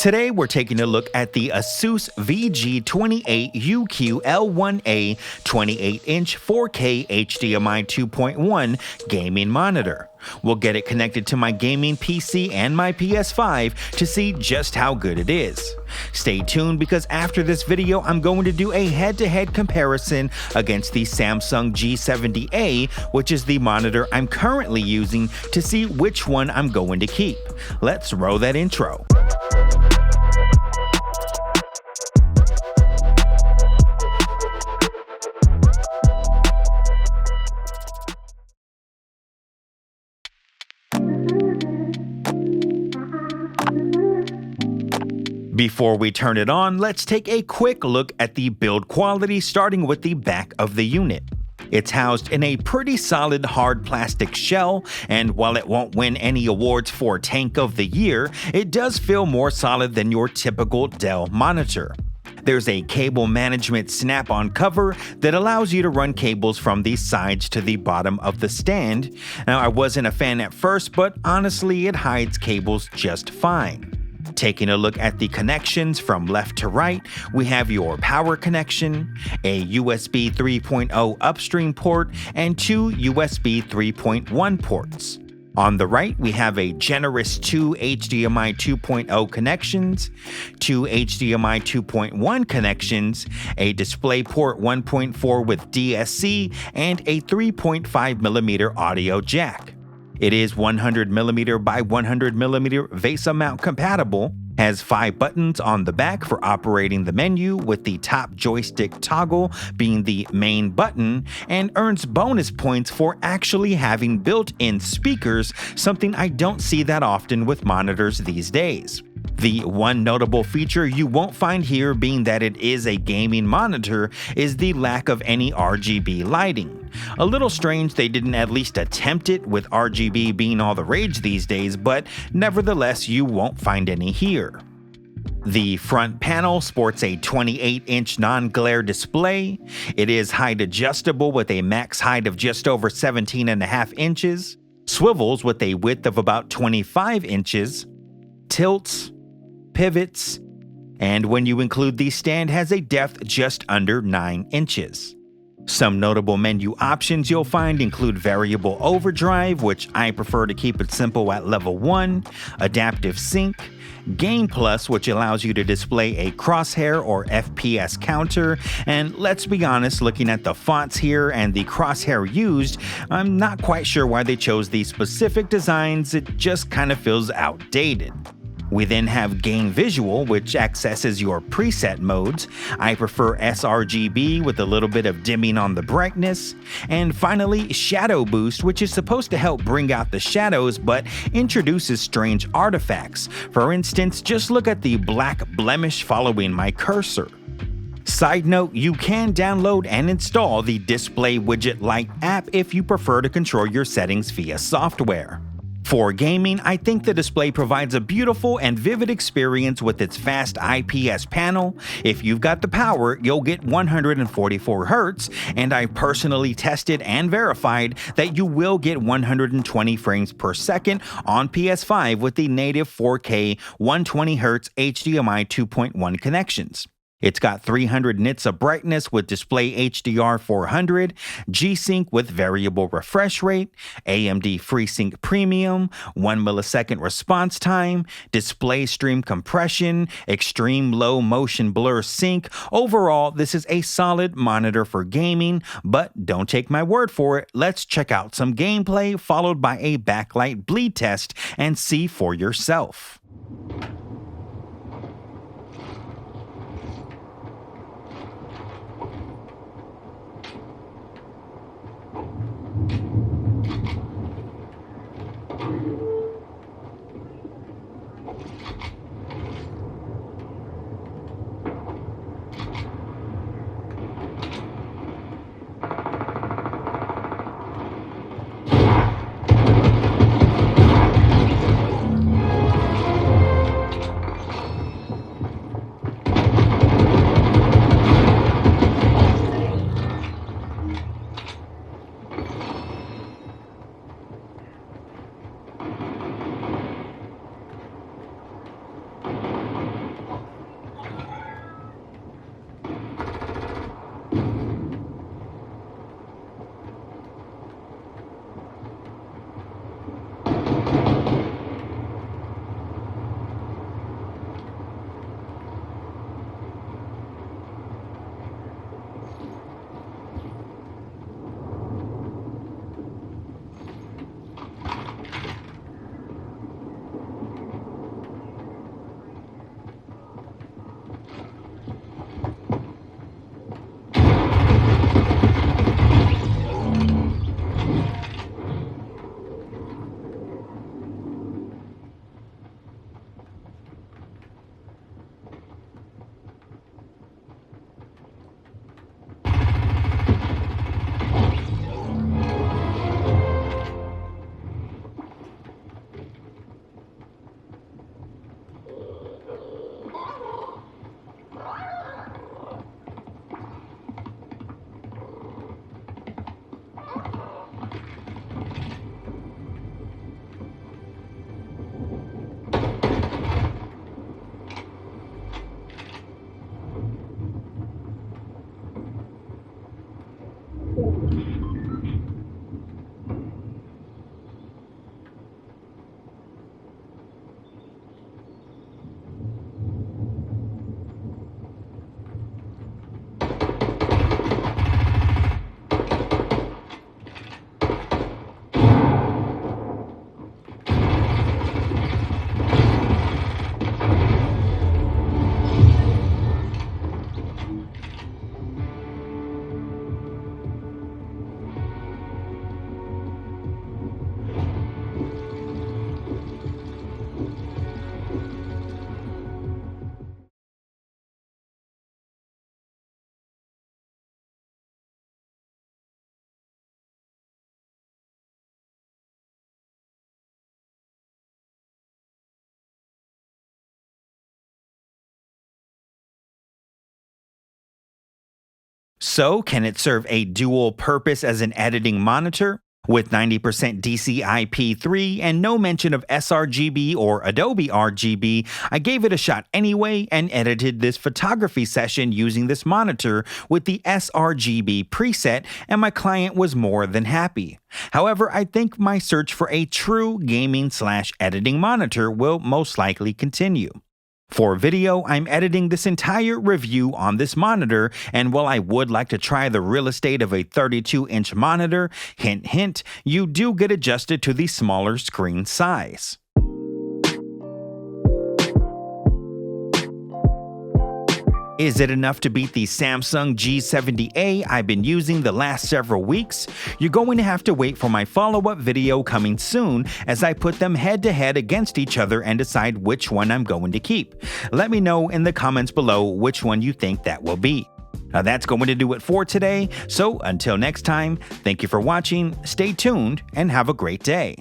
Today we're taking a look at the ASUS VG28UQL1A 28-inch 4K HDMI 2.1 gaming monitor. We'll get it connected to my gaming PC and my PS5 to see just how good it is. Stay tuned because after this video I'm going to do a head-to-head comparison against the Samsung G70A, which is the monitor I'm currently using, to see which one I'm going to keep. Let's roll that intro. Before we turn it on, let's take a quick look at the build quality, starting with the back of the unit. It's housed in a pretty solid hard plastic shell, and while it won't win any awards for Tank of the Year, it does feel more solid than your typical Dell monitor. There's a cable management snap-on cover that allows you to run cables from the sides to the bottom of the stand. Now, I wasn't a fan at first, but honestly it hides cables just fine. Taking a look at the connections from left to right, we have your power connection, a USB 3.0 upstream port, and two USB 3.1 ports. On the right, we have a generous 2 HDMI 2.0 connections, 2 HDMI 2.1 connections, a DisplayPort 1.4 with DSC, and a 3.5mm audio jack. It is 100mm by 100mm VESA mount compatible, has 5 buttons on the back for operating the menu, with the top joystick toggle being the main button, and earns bonus points for actually having built-in speakers, something I don't see that often with monitors these days. The one notable feature you won't find here, being that it is a gaming monitor, is the lack of any RGB lighting. A little strange they didn't at least attempt it, with RGB being all the rage these days, but nevertheless you won't find any here. The front panel sports a 28-inch non-glare display. It is height adjustable with a max height of just over 17.5 inches, swivels with a width of about 25 inches, tilts, pivots, and when you include the stand, has a depth just under 9 inches. Some notable menu options you'll find include variable overdrive, which I prefer to keep it simple at level 1, adaptive sync, Game Plus, which allows you to display a crosshair or FPS counter, and let's be honest, looking at the fonts here and the crosshair used, I'm not quite sure why they chose these specific designs. It just kind of feels outdated. We then have Game Visual, which accesses your preset modes. I prefer sRGB with a little bit of dimming on the brightness. And finally, Shadow Boost, which is supposed to help bring out the shadows but introduces strange artifacts. For instance, just look at the black blemish following my cursor. Side note, you can download and install the Display Widget Lite app if you prefer to control your settings via software. For gaming, I think the display provides a beautiful and vivid experience with its fast IPS panel. If you've got the power, you'll get 144 Hz, and I personally tested and verified that you will get 120 frames per second on PS5 with the native 4K 120Hz HDMI 2.1 connections. It's got 300 nits of brightness with Display HDR 400, G-Sync with variable refresh rate, AMD FreeSync Premium, 1 millisecond response time, display stream compression, extreme low motion blur sync. Overall, this is a solid monitor for gaming, but don't take my word for it. Let's check out some gameplay followed by a backlight bleed test and see for yourself. So, can it serve a dual purpose as an editing monitor? With 90% DCI-P3 and no mention of sRGB or Adobe RGB, I gave it a shot anyway and edited this photography session using this monitor with the sRGB preset, and my client was more than happy. However, I think my search for a true gaming/editing monitor will most likely continue. For video, I'm editing this entire review on this monitor, and while I would like to try the real estate of a 32-inch monitor, hint hint, you do get adjusted to the smaller screen size. Is it enough to beat the Samsung G70A I've been using the last several weeks? You're going to have to wait for my follow-up video coming soon as I put them head-to-head against each other and decide which one I'm going to keep. Let me know in the comments below which one you think that will be. Now that's going to do it for today, so until next time, thank you for watching, stay tuned, and have a great day.